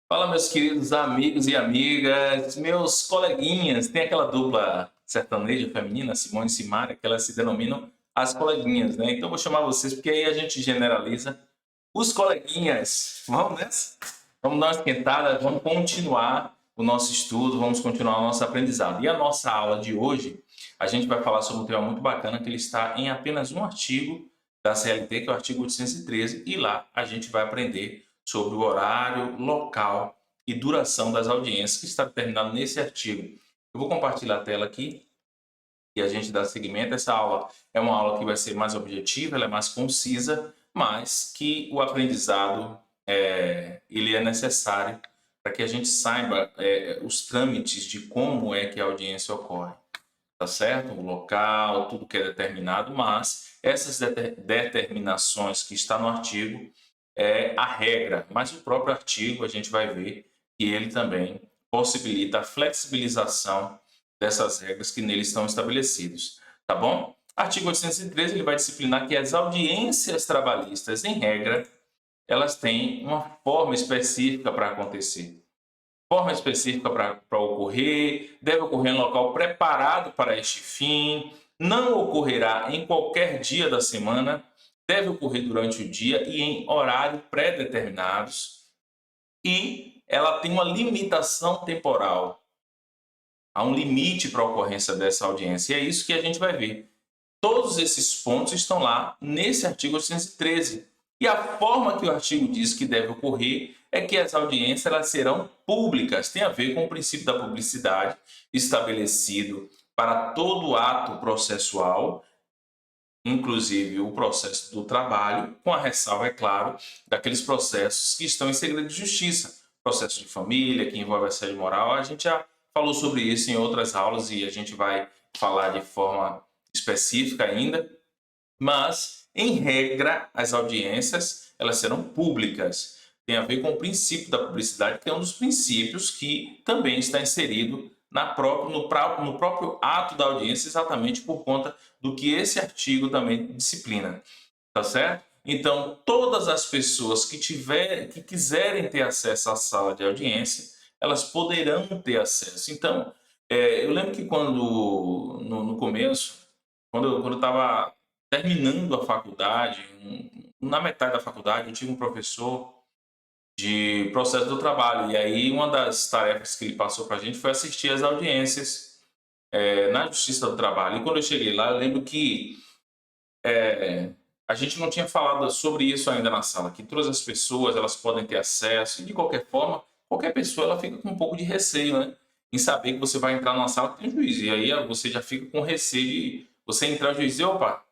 Fala, meus queridos amigos e amigas, meus coleguinhas. Tem aquela dupla sertaneja feminina, Simone e Simaria, que elas se denominam as coleguinhas, né? Então, eu vou chamar vocês, porque aí a gente generaliza os coleguinhas. Vamos nessa? Vamos dar uma esquentada, vamos continuar o nosso estudo, vamos continuar o nosso aprendizado. E a nossa aula de hoje, a gente vai falar sobre um tema muito bacana, que ele está em apenas um artigo da CLT, que é o artigo 813, e lá a gente vai aprender sobre o horário, local e duração das audiências, que está determinado nesse artigo. Eu vou compartilhar a tela aqui e a gente dá seguimento. Essa aula é uma aula que vai ser mais objetiva, ela é mais concisa, mas que o aprendizado ele é necessário para que a gente saiba os trâmites de como é que a audiência ocorre, tá certo? O local, tudo que é determinado, mas essas determinações que está no artigo é a regra, mas o próprio artigo a gente vai ver que ele também possibilita a flexibilização dessas regras que nele estão estabelecidos, tá bom? Artigo 813 ele vai disciplinar que as audiências trabalhistas, em regra, elas têm uma forma específica para acontecer. Forma específica para ocorrer, deve ocorrer em local preparado para este fim, não ocorrerá em qualquer dia da semana, deve ocorrer durante o dia e em horário pré-determinados, e ela tem uma limitação temporal. Há um limite para a ocorrência dessa audiência, e é isso que a gente vai ver. Todos esses pontos estão lá nesse artigo 813. E a forma que o artigo diz que deve ocorrer é que as audiências elas serão públicas. Tem a ver com o princípio da publicidade estabelecido para todo ato processual, inclusive o processo do trabalho, com a ressalva, é claro, daqueles processos que estão em segredo de justiça. Processo de família, que envolve assédio moral, a gente já falou sobre isso em outras aulas e a gente vai falar de forma específica ainda, mas, em regra, as audiências elas serão públicas. Tem a ver com o princípio da publicidade, que é um dos princípios que também está inserido no próprio ato da audiência, exatamente por conta do que esse artigo também disciplina, tá certo? Então, todas as pessoas que quiserem ter acesso à sala de audiência, elas poderão ter acesso. Então, eu lembro que no começo, quando eu estava terminando a faculdade, na metade da faculdade, eu tive um professor de processo do trabalho, e aí uma das tarefas que ele passou para a gente foi assistir às audiências na Justiça do Trabalho. E quando eu cheguei lá, eu lembro que a gente não tinha falado sobre isso ainda na sala, que todas as pessoas elas podem ter acesso, e de qualquer forma, qualquer pessoa ela fica com um pouco de receio, né? Em saber que você vai entrar numa sala que tem juiz, e aí você já fica com receio de você entrar no juiz e, opa,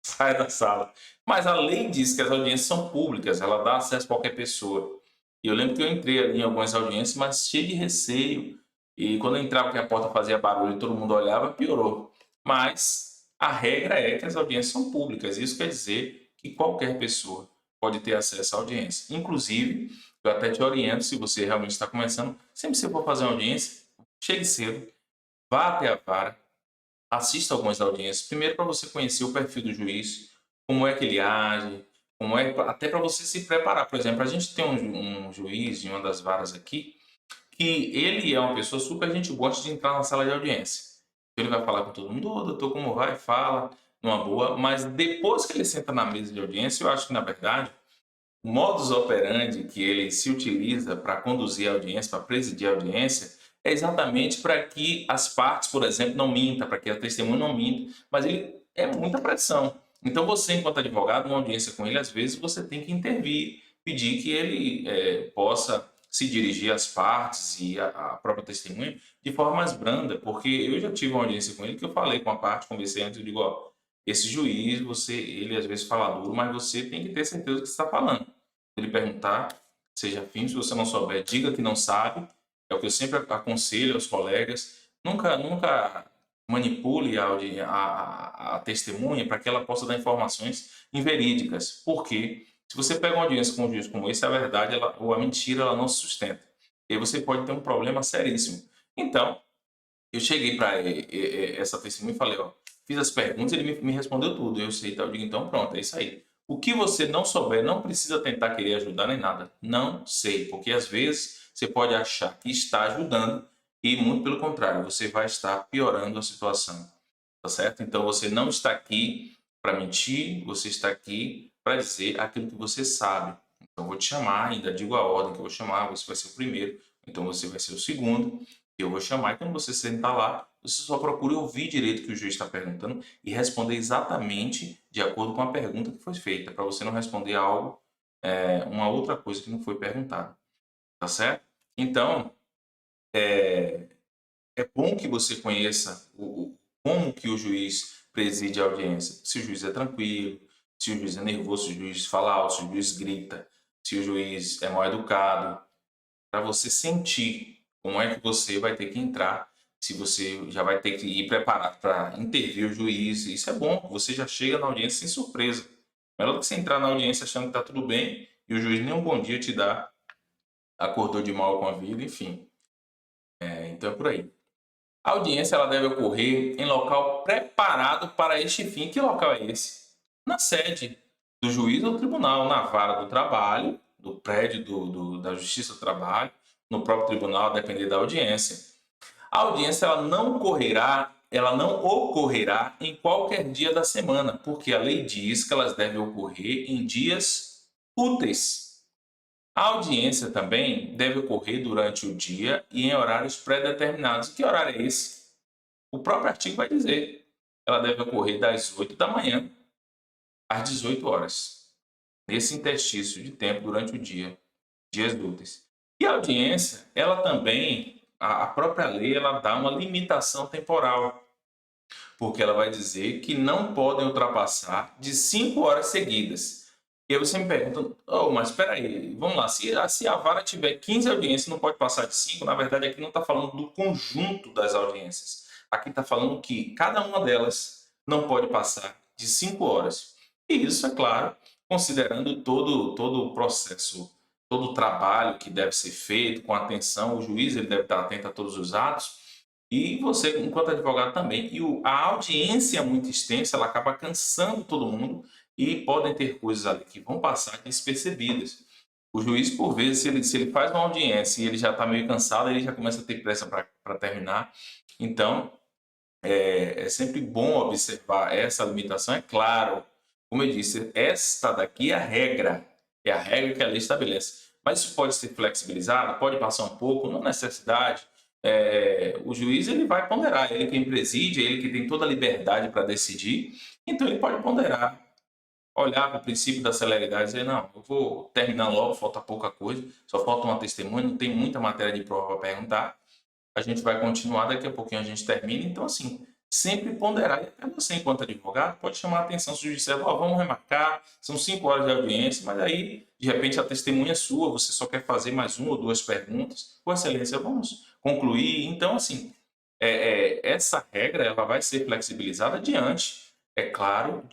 sai da sala. Mas a lei diz que as audiências são públicas, ela dá acesso a qualquer pessoa. E eu lembro que eu entrei ali em algumas audiências, mas cheio de receio, e quando eu entrava que a porta fazia barulho e todo mundo olhava, piorou. Mas a regra é que as audiências são públicas. Isso quer dizer que qualquer pessoa pode ter acesso à audiência. Inclusive, eu até te oriento, se você realmente está começando, sempre que você for fazer uma audiência, chegue cedo, vá até a vara, assista algumas audiências. Primeiro, para você conhecer o perfil do juiz, como é que ele age, até para você se preparar. Por exemplo, a gente tem um juiz em uma das varas aqui, que ele é uma pessoa super gente gosta de entrar na sala de audiência. Ele vai falar com todo mundo: "Ô, doutor, como vai?", fala numa boa, mas depois que ele senta na mesa de audiência, eu acho que, na verdade, o modus operandi que ele se utiliza para conduzir a audiência, para presidir a audiência, é exatamente para que as partes, por exemplo, não mintam, para que a testemunha não minta, mas ele é muita pressão. Então você, enquanto advogado, numa audiência com ele, às vezes você tem que intervir, pedir que ele possa se dirigir às partes e à própria testemunha de forma mais branda, porque eu já tive uma audiência com ele que eu falei com a parte, conversei antes, eu digo: ó, esse juiz, ele às vezes fala duro, mas você tem que ter certeza do que você está falando. Ele perguntar, seja firme. Se você não souber, diga que não sabe. É o que eu sempre aconselho aos colegas. Nunca manipule a testemunha para que ela possa dar informações inverídicas. Porque se você pega uma audiência com um juiz como esse, a verdade ou a mentira ela não se sustenta. E aí você pode ter um problema seríssimo. Então, eu cheguei para essa testemunha e falei: ó, fiz as perguntas, ele me respondeu tudo. Eu sei, tá? Eu digo: então pronto, é isso aí. O que você não souber, não precisa tentar querer ajudar nem nada. Não sei, porque às vezes você pode achar que está ajudando e muito pelo contrário, você vai estar piorando a situação, tá certo? Então você não está aqui para mentir, você está aqui para dizer aquilo que você sabe. Então eu vou te chamar, ainda digo a ordem que eu vou chamar, você vai ser o primeiro, então você vai ser o segundo, eu vou chamar, e quando você sentar lá, você só procura ouvir direito o que o juiz está perguntando e responder exatamente de acordo com a pergunta que foi feita, para você não responder algo, uma outra coisa que não foi perguntada, tá certo? Então, é bom que você conheça como que o juiz preside a audiência. Se o juiz é tranquilo, se o juiz é nervoso, se o juiz fala alto, se o juiz grita, se o juiz é mal educado, para você sentir como é que você vai ter que entrar, se você já vai ter que ir preparado para intervir o juiz. Isso é bom, você já chega na audiência sem surpresa. Melhor do que você entrar na audiência achando que está tudo bem e o juiz nem um bom dia te dá, acordou de mal com a vida, enfim. Então é por aí. A audiência ela deve ocorrer em local preparado para este fim. Que local é esse? Na sede do juiz ou tribunal, na vara do trabalho, do prédio da Justiça do Trabalho, no próprio tribunal, a depender da audiência. A audiência ela não ocorrerá em qualquer dia da semana, porque a lei diz que elas devem ocorrer em dias úteis. A audiência também deve ocorrer durante o dia e em horários pré-determinados. Que horário é esse? O próprio artigo vai dizer. Ela deve ocorrer das 8 da manhã às 18 horas. Nesse interstício de tempo durante o dia, dias úteis. E a audiência, ela também, a própria lei, ela dá uma limitação temporal, porque ela vai dizer que não podem ultrapassar de 5 horas seguidas. E aí você me pergunta, oh, mas espera aí, vamos lá, se a vara tiver 15 audiências, não pode passar de 5, na verdade aqui não está falando do conjunto das audiências. Aqui está falando que cada uma delas não pode passar de 5 horas. E isso, é claro, considerando todo o processo, todo o trabalho que deve ser feito com atenção, o juiz ele deve estar atento a todos os atos, e você, enquanto advogado também. E a audiência muito extensa, ela acaba cansando todo mundo e podem ter coisas ali que vão passar despercebidas. O juiz, por vezes, se ele faz uma audiência e ele já está meio cansado, ele já começa a ter pressa para terminar. Então, é sempre bom observar essa limitação. É claro, como eu disse, esta daqui é a regra que a lei estabelece. Mas isso pode ser flexibilizado, pode passar um pouco, não necessidade. O juiz ele vai ponderar, ele quem preside, ele que tem toda a liberdade para decidir, então ele pode ponderar, olhar para o princípio da celeridade e dizer, não, eu vou terminar logo, falta pouca coisa, só falta uma testemunha, não tem muita matéria de prova para perguntar, a gente vai continuar, daqui a pouquinho a gente termina. Então, assim, sempre ponderar. E até você, enquanto advogado, pode chamar a atenção se o juiz disser, vamos remarcar, são 5 horas de audiência, mas aí, de repente, a testemunha é sua, você só quer fazer mais uma ou duas perguntas. Com excelência, vamos concluir. Então, assim, essa regra ela vai ser flexibilizada diante, é claro,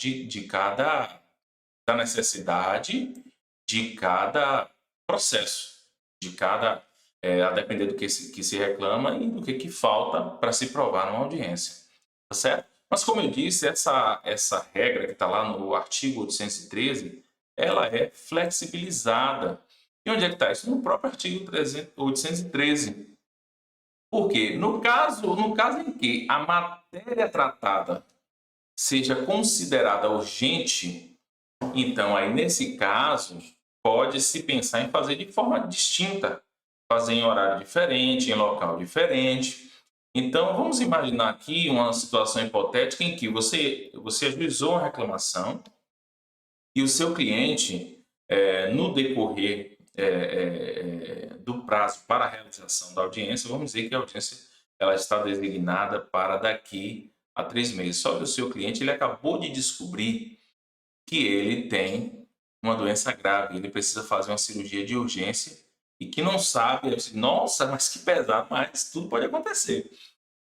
da necessidade de cada processo, de cada a depender do que se reclama e do que falta para se provar numa audiência, tá certo? Mas como eu disse, essa regra que está lá no artigo 813, ela é flexibilizada. E onde é que está isso? No próprio artigo 813. Por quê? No caso em que a matéria tratada seja considerada urgente, então aí nesse caso pode-se pensar em fazer de forma distinta, fazer em horário diferente, em local diferente. Então, vamos imaginar aqui uma situação hipotética em que você ajuizou uma reclamação e o seu cliente, no decorrer do prazo para a realização da audiência, vamos dizer que a audiência ela está designada para daqui a 3 meses. Só que o seu cliente ele acabou de descobrir que ele tem uma doença grave, ele precisa fazer uma cirurgia de urgência e que não sabe, ele diz, nossa, mas que pesado, mas tudo pode acontecer.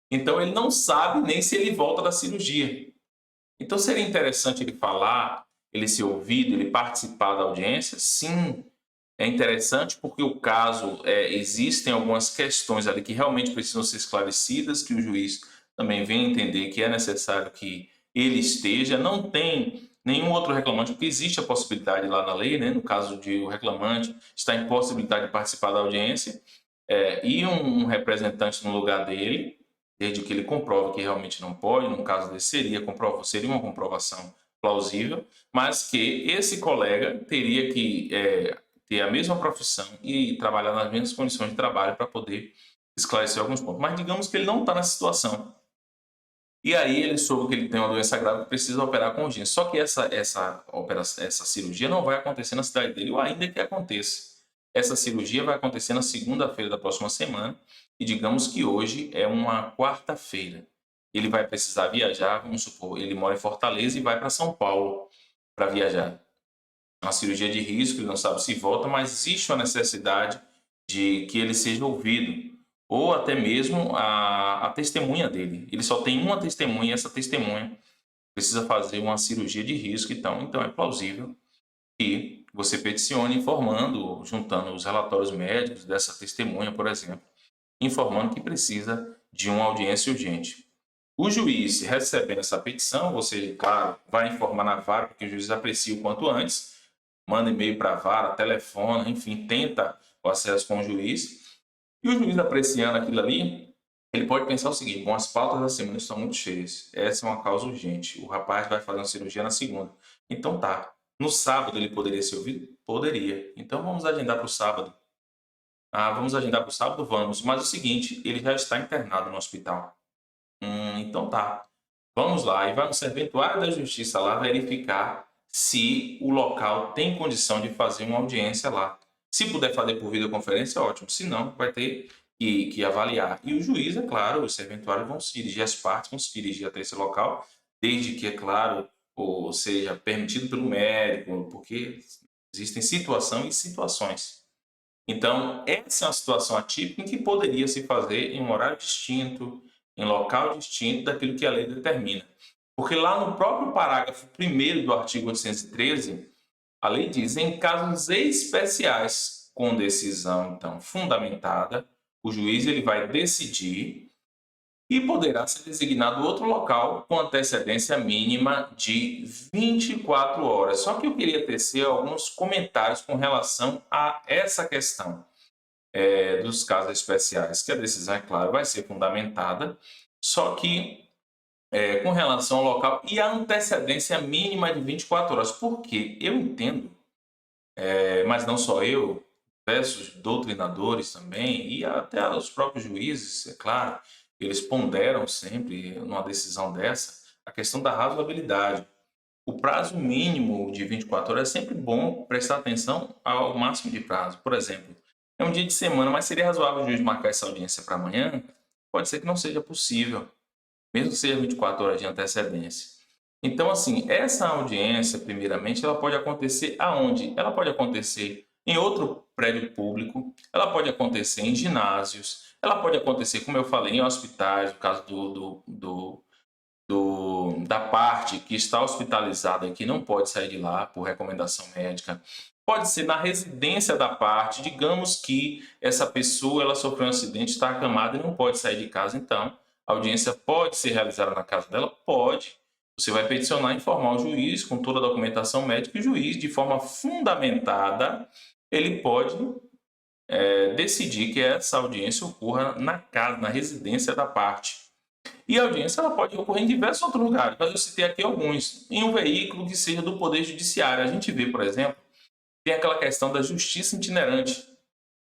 Então ele não sabe nem se ele volta da cirurgia. Então seria interessante ele falar, ele ser ouvido, ele participar da audiência? Sim, é interessante porque o caso, existem algumas questões ali que realmente precisam ser esclarecidas, que o juiz também vem entender que é necessário que ele esteja, não tem nenhum outro reclamante, porque existe a possibilidade lá na lei, né, no caso de o reclamante estar em possibilidade de participar da audiência, e um representante no lugar dele, desde que ele comprove que realmente não pode, no caso desse seria uma comprovação plausível, mas que esse colega teria que ter a mesma profissão e trabalhar nas mesmas condições de trabalho para poder esclarecer alguns pontos. Mas digamos que ele não está nessa situação. E aí ele soube que ele tem uma doença grave que precisa operar com urgência. Só que essa cirurgia não vai acontecer na cidade dele, ou ainda que aconteça. Essa cirurgia vai acontecer na segunda-feira da próxima semana, e digamos que hoje é uma quarta-feira. Ele vai precisar viajar, vamos supor, ele mora em Fortaleza e vai para São Paulo para viajar. É uma cirurgia de risco, ele não sabe se volta, mas existe uma necessidade de que ele seja ouvido, ou até mesmo a testemunha dele. Ele só tem uma testemunha, e essa testemunha precisa fazer uma cirurgia de risco, então é plausível que você peticione informando, juntando os relatórios médicos dessa testemunha, por exemplo, informando que precisa de uma audiência urgente. O juiz, recebendo essa petição, você, claro, vai informar na vara, porque o juiz aprecia o quanto antes, manda e-mail para a vara, telefona, enfim, tenta o acesso com o juiz. E o juiz apreciando aquilo ali, ele pode pensar o seguinte: bom, as pautas da semana estão muito cheias, essa é uma causa urgente, o rapaz vai fazer uma cirurgia na segunda. Então tá, no sábado ele poderia ser ouvido? Poderia. Então vamos agendar para o sábado. Ah, vamos agendar para o sábado? Vamos. Mas é o seguinte, ele já está internado no hospital. Então tá. Vamos lá e vai no serventuário da justiça lá verificar se o local tem condição de fazer uma audiência lá. Se puder fazer por videoconferência, ótimo. Se não, vai ter que avaliar. E o juiz, é claro, os serventuários vão se dirigir, as partes vão se dirigir até esse local, desde que, é claro, ou seja permitido pelo médico, porque existem situação e situações. Então, essa é uma situação atípica em que poderia se fazer em um horário distinto, em local distinto daquilo que a lei determina. Porque lá no próprio parágrafo 1º do artigo 813, a lei diz: em casos especiais, com decisão, então, fundamentada, o juiz ele vai decidir e poderá ser designado outro local com antecedência mínima de 24 horas. Só que eu queria tecer alguns comentários com relação a essa questão dos casos especiais, que a decisão, é claro, vai ser fundamentada, só que com relação ao local e a antecedência mínima de 24 horas. Porque eu entendo, mas não só eu, diversos doutrinadores também, e até os próprios juízes, é claro, eles ponderam sempre, numa decisão dessa, a questão da razoabilidade. O prazo mínimo de 24 horas é sempre bom prestar atenção ao máximo de prazo. Por exemplo, é um dia de semana, mas seria razoável o juiz marcar essa audiência para amanhã? Pode ser que não seja possível, mesmo que seja 24 horas de antecedência. Então, assim, essa audiência, primeiramente, ela pode acontecer aonde? Ela pode acontecer em outro prédio público, ela pode acontecer em ginásios, ela pode acontecer, como eu falei, em hospitais, no caso da parte que está hospitalizada e que não pode sair de lá por recomendação médica. Pode ser na residência da parte, digamos que essa pessoa ela sofreu um acidente, está acamada e não pode sair de casa, então a audiência pode ser realizada na casa dela? Pode. Você vai peticionar, informar o juiz com toda a documentação médica, e o juiz, de forma fundamentada, ele pode decidir que essa audiência ocorra na casa, na residência da parte. E a audiência ela pode ocorrer em diversos outros lugares, mas eu citei aqui alguns. Em um veículo que seja do Poder Judiciário. A gente vê, por exemplo, tem aquela questão da justiça itinerante.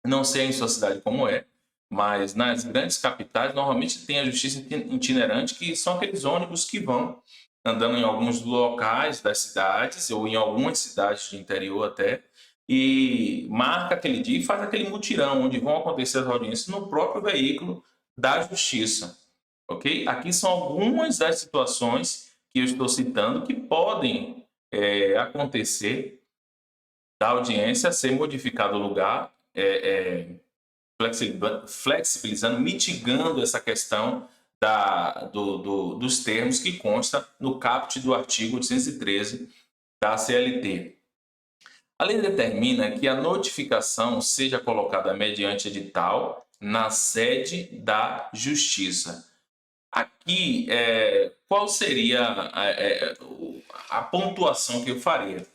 Não sei em sua cidade como é, mas nas grandes capitais normalmente tem a justiça itinerante, que são aqueles ônibus que vão andando em alguns locais das cidades ou em algumas cidades de interior até, e marca aquele dia e faz aquele mutirão onde vão acontecer as audiências no próprio veículo da justiça. Ok? Aqui são algumas das situações que eu estou citando que podem acontecer da audiência ser modificado o lugar, flexibilizando, mitigando essa questão dos termos que consta no caput do artigo 813 da CLT. A lei determina que a notificação seja colocada mediante edital na sede da Justiça. Aqui, qual seria a pontuação que eu faria.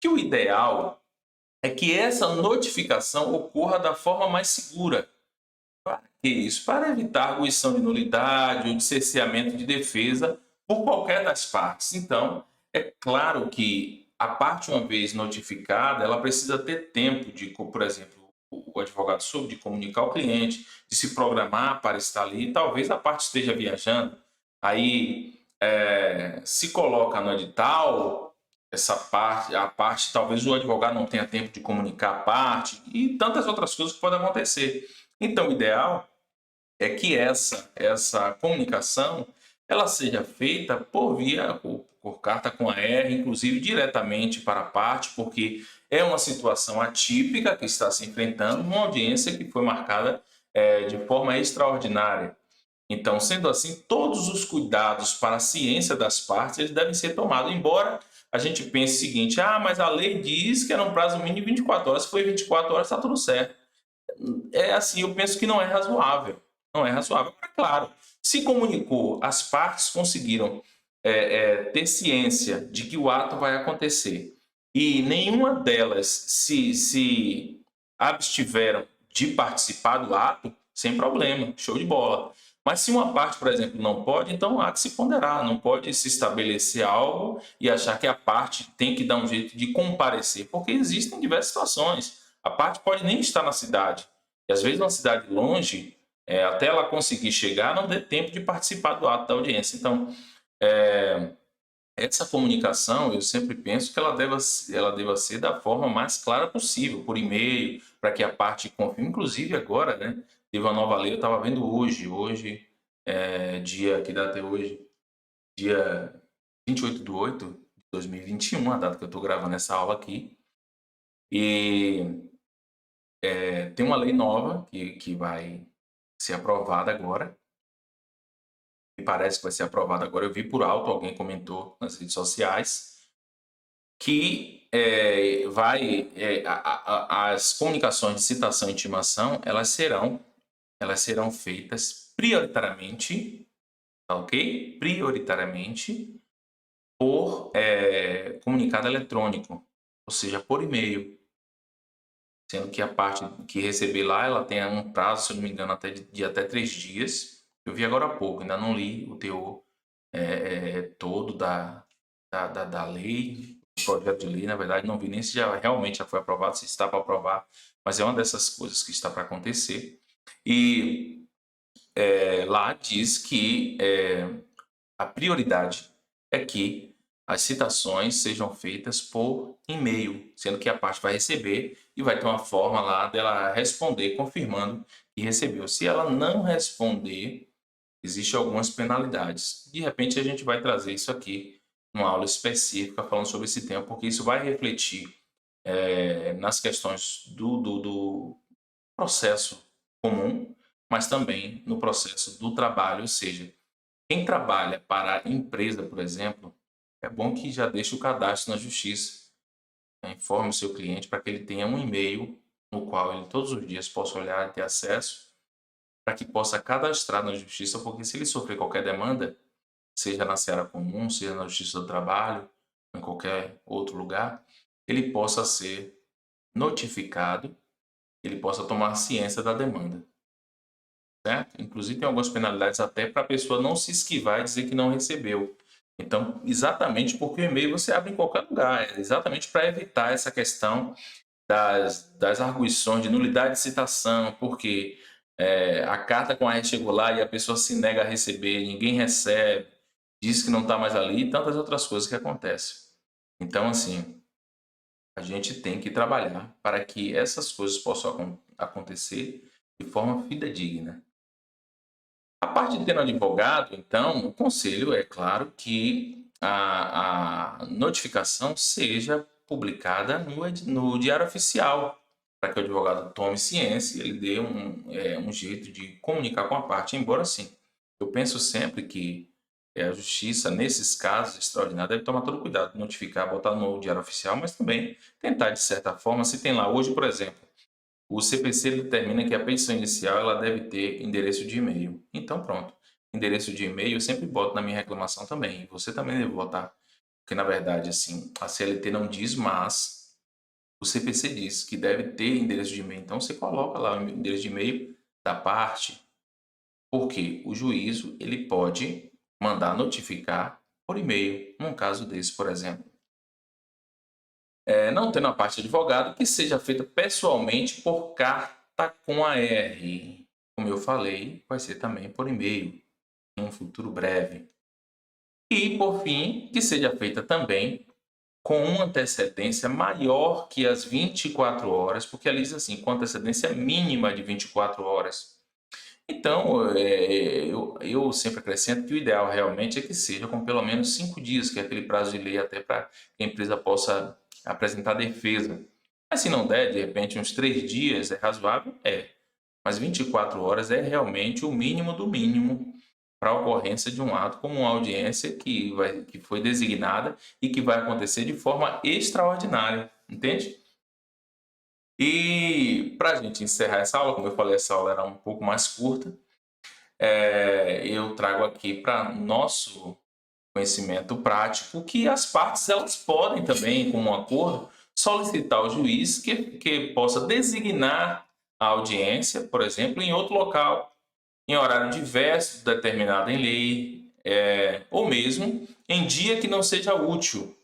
Que o ideal é que essa notificação ocorra da forma mais segura. Para que isso? Para evitar arguição de nulidade ou de cerceamento de defesa por qualquer das partes. Então, é claro que a parte, uma vez notificada, ela precisa ter tempo de, por exemplo, o advogado soube de comunicar ao cliente, de se programar para estar ali. Talvez a parte esteja viajando, aí se coloca no edital essa parte, a parte, talvez o advogado não tenha tempo de comunicar a parte e tantas outras coisas que podem acontecer. Então, o ideal é que essa comunicação ela seja feita por via, por carta com AR, inclusive diretamente para a parte, porque é uma situação atípica que está se enfrentando, uma audiência que foi marcada de forma extraordinária. Então, sendo assim, todos os cuidados para a ciência das partes eles devem ser tomados, embora a gente pense o seguinte, mas a lei diz que era um prazo mínimo de 24 horas, se foi 24 horas, está tudo certo. É assim, eu penso que não é razoável. Não é razoável. Mas, claro, se comunicou, as partes conseguiram ter ciência de que o ato vai acontecer e nenhuma delas se abstiveram de participar do ato, sem problema, show de bola. Mas se uma parte, por exemplo, não pode, então há que se ponderar, não pode se estabelecer algo e achar que a parte tem que dar um jeito de comparecer, porque existem diversas situações. A parte pode nem estar na cidade, e às vezes numa cidade longe, até ela conseguir chegar, não dê tempo de participar do ato da audiência. Então, essa comunicação, eu sempre penso que ela deva ser da forma mais clara possível, por e-mail, para que a parte confirme. Inclusive agora, né, teve uma nova lei, eu estava vendo hoje, que data é hoje? Dia 28/8/2021, a data que eu estou gravando essa aula aqui. E tem uma lei nova que vai ser aprovada agora. Me parece que vai ser aprovada agora. Eu vi por alto, alguém comentou nas redes sociais, que as comunicações de citação e intimação, elas serão feitas prioritariamente, tá ok? Prioritariamente por comunicado eletrônico, ou seja, por e-mail. Sendo que a parte que receber lá, ela tem um prazo, se eu não me engano, de até 3 dias. Eu vi agora há pouco, ainda não li o teor todo da lei, o projeto de lei, na verdade, não vi nem se realmente já foi aprovado, se está para aprovar, mas é uma dessas coisas que está para acontecer. E lá diz que a prioridade é que as citações sejam feitas por e-mail, sendo que a parte vai receber e vai ter uma forma lá dela responder, confirmando que recebeu. Se ela não responder, existem algumas penalidades. De repente, a gente vai trazer isso aqui numa aula específica falando sobre esse tema, porque isso vai refletir nas questões do processo comum, mas também no processo do trabalho, ou seja, quem trabalha para a empresa, por exemplo, é bom que já deixe o cadastro na justiça, né? Informe o seu cliente para que ele tenha um e-mail no qual ele todos os dias possa olhar e ter acesso, para que possa cadastrar na justiça, porque se ele sofrer qualquer demanda, seja na seara comum, seja na justiça do trabalho, em qualquer outro lugar, ele possa ser notificado, ele possa tomar ciência da demanda, certo? Inclusive tem algumas penalidades até para a pessoa não se esquivar e dizer que não recebeu. Então, exatamente porque o e-mail você abre em qualquer lugar, exatamente para evitar essa questão das arguições de nulidade de citação, porque a carta com a chegou lá e a pessoa se nega a receber, ninguém recebe, diz que não está mais ali e tantas outras coisas que acontecem. Então, assim, a gente tem que trabalhar para que essas coisas possam acontecer de forma fidedigna. A parte de ter um advogado, então, o conselho é claro que a notificação seja publicada no Diário Oficial, para que o advogado tome ciência e ele dê um jeito de comunicar com a parte. Embora, assim, eu penso sempre que a justiça, nesses casos extraordinários, deve tomar todo cuidado, notificar, botar no Diário Oficial, mas também tentar, de certa forma, se tem lá hoje, por exemplo, o CPC determina que a petição inicial ela deve ter endereço de e-mail. Então, pronto. Endereço de e-mail eu sempre boto na minha reclamação também. Você também deve botar. porque na verdade assim, a CLT não diz, mas o CPC diz que deve ter endereço de e-mail. Então você coloca lá o endereço de e-mail da parte, porque o juízo ele pode mandar notificar por e-mail, num caso desse, por exemplo. Não tendo a parte de advogado, que seja feita pessoalmente por carta com AR. Como eu falei, vai ser também por e-mail, em um futuro breve. E, por fim, que seja feita também com uma antecedência maior que as 24 horas, porque ela diz assim, com antecedência mínima de 24 horas. Então, eu sempre acrescento que o ideal realmente é que seja com pelo menos 5 dias, que é aquele prazo de lei até para que a empresa possa apresentar defesa. Mas se não der, de repente, uns 3 dias é razoável? É. Mas 24 horas é realmente o mínimo do mínimo para a ocorrência de um ato como uma audiência que foi designada e que vai acontecer de forma extraordinária, entende? E para a gente encerrar essa aula, como eu falei, essa aula era um pouco mais curta, eu trago aqui para nosso conhecimento prático que as partes elas podem também, como um acordo, solicitar ao juiz que possa designar a audiência, por exemplo, em outro local, em horário diverso, determinado em lei, ou mesmo em dia que não seja útil,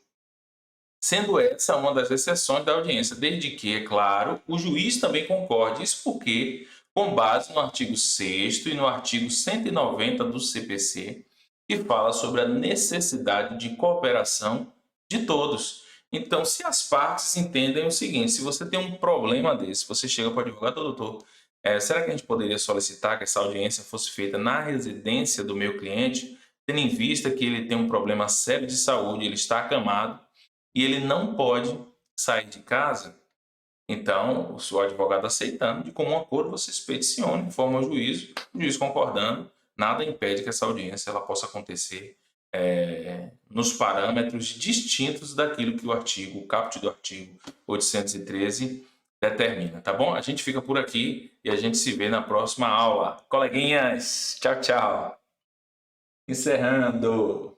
sendo essa uma das exceções da audiência, desde que, é claro, o juiz também concorde. Isso porque, com base no artigo 6º e no artigo 190 do CPC, que fala sobre a necessidade de cooperação de todos. Então, se as partes entendem o seguinte, se você tem um problema desse, você chega para o advogado, doutor, será que a gente poderia solicitar que essa audiência fosse feita na residência do meu cliente, tendo em vista que ele tem um problema sério de saúde, ele está acamado, e ele não pode sair de casa? Então, o seu advogado aceitando, de comum acordo, você se peticione, informa ao juiz, o juiz concordando, nada impede que essa audiência ela possa acontecer nos parâmetros distintos daquilo que o caput do artigo 813 determina, tá bom? A gente fica por aqui e a gente se vê na próxima aula. Coleguinhas, tchau, tchau. Encerrando.